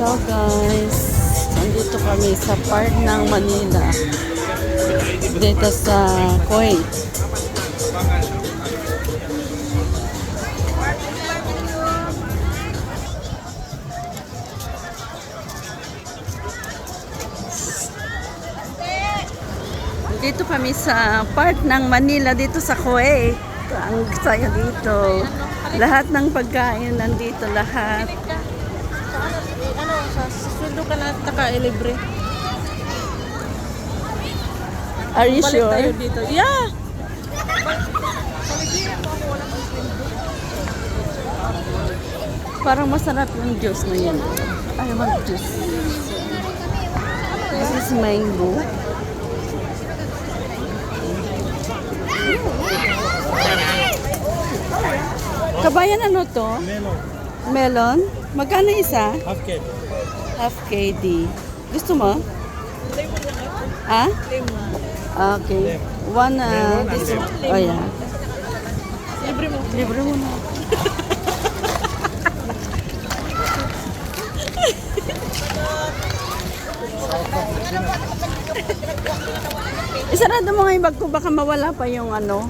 Hello guys, nandito kami sa part ng Manila dito sa Kuwait. Dito kami sa part ng Manila dito sa Kuwait. Ang saya dito. Lahat ng pagkain nandito lahat. Sa sweldo ka na taka-libre. Are you Balik sure? tayo dito. Yeah! Parang masarap yung juice na yun. I want juice. This is mango. Kabayan, ano to? Melon. Melon? Magkano isa? Half kg. Half KD. Gusto mo? Ha? Okay. One, this one. Oh, yeah. Libre mo. Libre mo na. Isarado mo nga yung bag ko, baka mawala pa yung ano.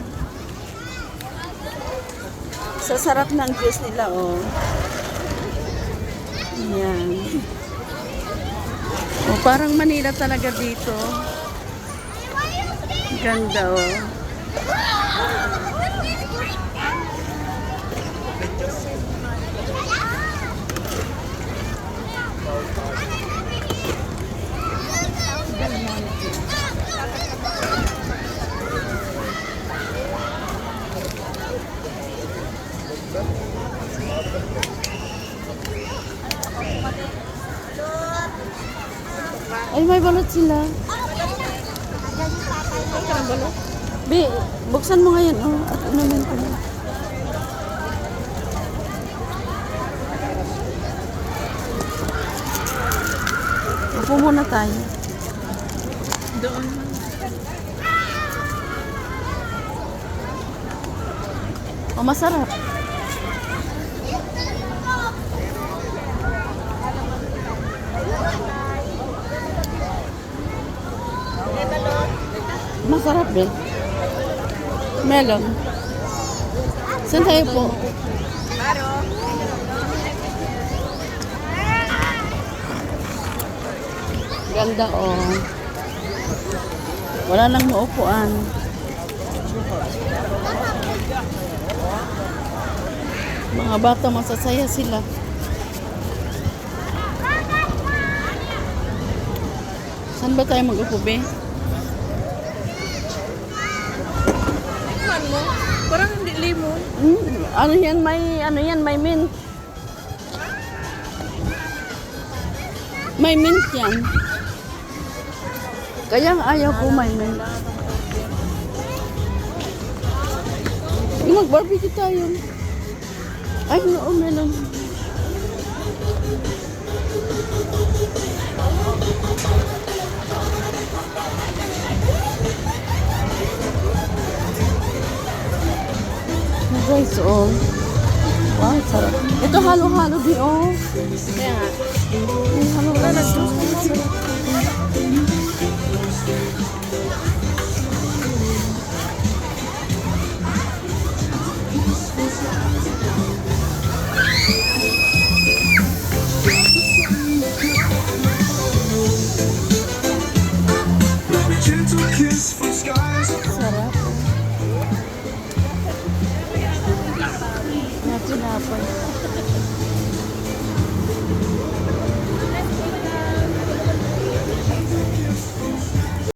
Sa sarap ng juice nila, oh. Yan. Oh, parang Manila talaga dito. Ganda, oh. Ay, may balot sila. Bi, buksan mo ngayon, oh. At inumin ko na. Upo muna tayo. Doon. Oh, masarap. Masarap din. Melon. Saan tayo po? Ganda, oh. Wala nang maupuan. Mga bata masasaya sila. Saan ba tayo mag-upo, be? Man mo. Parang hindi limon. Ano yan, may mint. May mint yan. Kaya nga ayaw ko may mint. Mag-barbecue tayo. Ay, no, melon. Guys, oh. Wow, sarap. Ito halo-halo din, oh. Kaya nga. Halo-halo na Gentle kiss from skies.